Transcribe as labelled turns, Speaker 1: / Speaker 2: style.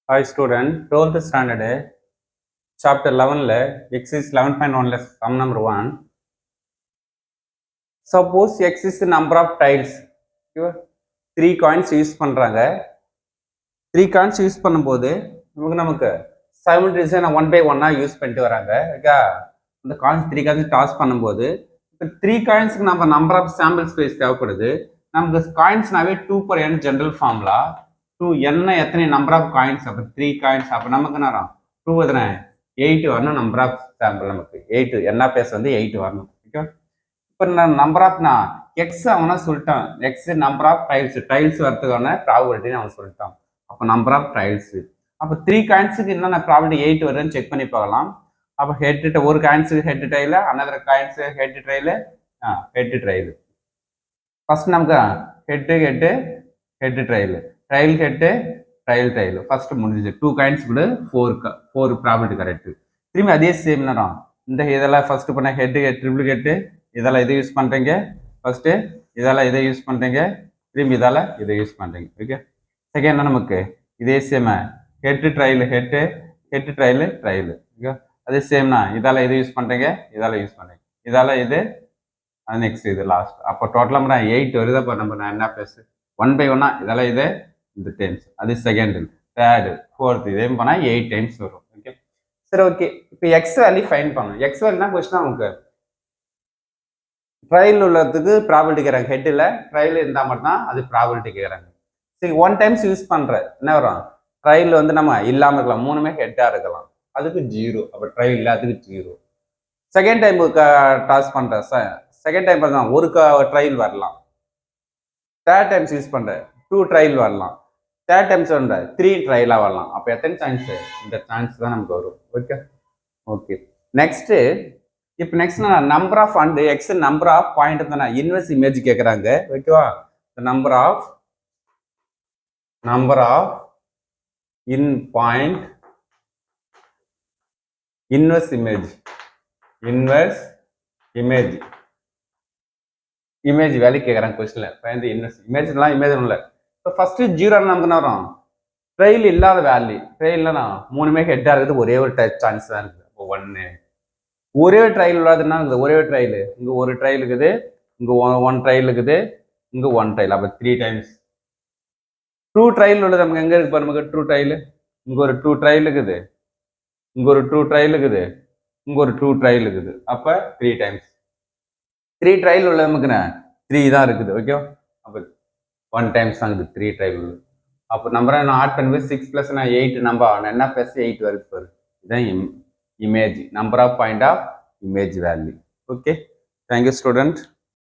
Speaker 1: Hi student, 12th standard, chapter 11, exercise 11.1, sum number 1. Suppose x is the number of tiles. 3 coins use பண்ணுறாங்க. 3 coins use பண்ணும்போது நமக்கு simultaneously 1 by 1 use பண்ணிட்டு வராங்க. Okay, இந்த coins 3 coins toss பண்ணும்போது இப்போ 3 coinsக்கு நம்ம நம்பர் ஆஃப் சாம்பிள் ஸ்பேஸ் தேவைப்படுது. நமக்கு காயின்ஸ்னாவே 2 per n general formula. 2 n எத்தனை நம்பர் ஆஃப் காயின்ஸ், அப்போ 3 காயின்ஸ், அப்போ நமக்கு நேரம் 2 எத்தனை 8 வரணும். நம்பர் ஆஃப் சாம்பிள் நமக்கு 8, என்ன பேஸ் வந்து 8 வரணும். ஓகே, இப்போ நான் நம்பர் ஆஃப் நான் எக்ஸ் அவனா சொல்லிட்டான். எக்ஸ் நம்பர் ஆஃப் டைல்ஸ் வரதுக்கான ப்ராபபிலிட்டின்னு அவன் சொல்லிட்டான். அப்போ நம்பர் ஆஃப் டைல்ஸ், அப்போ 3 காயின்ஸுக்கு என்னென்ன ப்ராபபிலிட்டி 8 வருதுன்னு செக் பண்ணி பார்க்கலாம். அப்போ ஹெட் ஒரு காயின்ஸுக்கு head tail, another coins head tail, head tail. First நமக்கு head tail, tail head tail first முடிஞ்சிச்சு. 2 காயின்ஸ் கூட 4 ப்ராபபிலிட்டி கரெக்ட். திரும்பி அதே சேம் நேரம் இந்த இதெல்லாம் ஃபர்ஸ்ட் பண்ண ஹெட்டு ட்ரிபிள் ஹெட்டு, இதெல்லாம் இதை யூஸ் பண்ணுறீங்க. ஃபர்ஸ்ட்டு இதெல்லாம் இதை யூஸ் பண்ணுறீங்க, திரும்பி இதால் இதை யூஸ் பண்ணுறீங்க. ஓகே, செகண்ட் நமக்கு இதே same head trial head trial. Okay, அதே சேம்னா இதால் இதை யூஸ் பண்ணுறீங்க, இதால் யூஸ் பண்ணுறீங்க, இதால் இது, அது நெக்ஸ்ட் இது லாஸ்ட். அப்போ டோட்டலாக நம்ம 8 வருது. அப்போ நம்ம நான் என்ன ப்ளஸ் 1 by 1 இதெல்லாம் இது இந்த டைம்ஸ், அது செகண்ட், தேர்டு, ஃபோர்த், இதே பண்ணால் 8 டைம்ஸ் வரும். ஓகே, சரி. ஓகே, இப்போ எக்ஸ் வேல்யூ ஃபைன் பண்ணணும். எக்ஸ் வேல்யூனா கொஸ்டின் நமக்கு ட்ரையல் உள்ளதுக்கு ப்ராபபிலிட்டி கேட்குறாங்க. ஹெட்டில் ட்ரையல் இருந்தால் மட்டும்தான் அது ப்ராபபிலிட்டி கேட்குறாங்க. சரி, 1 டைம்ஸ் யூஸ் பண்ணுற என்ன வரும், ட்ரையல் வந்து நம்ம இல்லாமல் இருக்கலாம், 3மே ஹெட்டாக இருக்கலாம், அதுக்கு 0. அப்போ ட்ரையல் இல்லை, அதுக்கு 0. செகண்ட் டைம் டாஸ் பண்ணுற செகண்ட் டைம் பார்த்தா ஒரு ட்ரையல் வரலாம். தேர்ட் டைம்ஸ் யூஸ் பண்ணுற 2 ட்ரையல் வரலாம். தேர்ட் டைம்ஸ் வந்து 3 ட்ரையலாக வரலாம். அப்போ எத்தனை சான்ஸு, இந்த சான்ஸ் தான் நமக்கு வரும். Okay, okay. நெக்ஸ்ட்டு இப்போ நெக்ஸ்ட் நான் number of and X number of point தான் நான் இன்வெர்ஸ் இமேஜ் கேட்குறாங்க. ஓகேவா, number of in point inverse image value கேட்குறாங்க கொஸ்டின்ல. ஃபைண்ட் இன்வெர்ஸ் இமேஜ்லாம் இமேஜ் இல்லை. இப்போ ஃபர்ஸ்ட் 0 நமக்கு என்ன வரும், ட்ரையல் இல்லாத வேல்யூ. ட்ரையல்னா 3மே ஹெட்டாக இருக்குது, ஒரே ஒரு சான்ஸ் தான் இருக்குது. அப்போ 1 ஒரே ட்ரையல் இல்லாதுன்னா இருக்குது, ஒரே ட்ரையல். இங்கே ஒரு ட்ரையல் இருக்குது, இங்கே 1 ட்ரையல் இருக்குது, இங்கே 1 ட்ரையல். அப்போ 3 டைம்ஸ். 2 ட்ரையல் உள்ளது நமக்கு எங்கே இருக்கு நமக்கு 2 ட்ரையல். இங்கே ஒரு 2 ட்ரையல் இருக்குது, இங்கே ஒரு 2 ட்ரையல் இருக்குது, இங்கே ஒரு 2 ட்ரையல் இருக்குது. அப்போ 3 டைம்ஸ். 3 ட்ரையல் உள்ள நமக்கு 3 தான் இருக்குது. ஓகே, அப்போ 1 டைம்ஸ் தான் இருக்குது 3 ட்ரையல் உள்ளது. அப்போ நம்பரை நான் ஆட் பண்ணுவேன். 6 + 8 நம்பர் என்ன ப்ளஸ் 8 வருது பாரு. இதுதான் image, number of point of image value. Okay, thank you student.